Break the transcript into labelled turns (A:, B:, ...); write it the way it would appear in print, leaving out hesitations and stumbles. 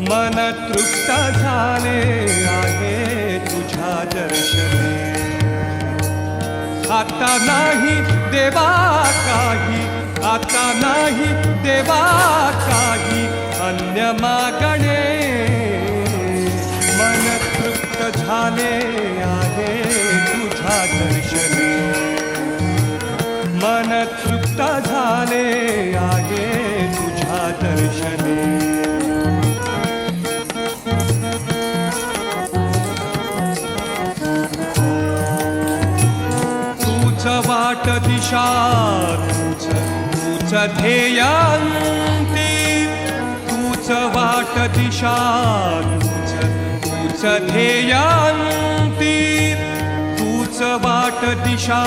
A: मन तृप्त झाले आहे तुझ्या दर्शने. आता नाही देवा काही, आता नाही देवा काही अन्य मागणे. मन तृप्त झाले आहे तुझ्या दर्शने. मन तृप्त झाले आहे तुझ्या दर्शने. तूच वाट दिशा, तूच ध्येयांती. तूच वाट दिशा, तूच ध्येयांती. तूच वाट दिशा,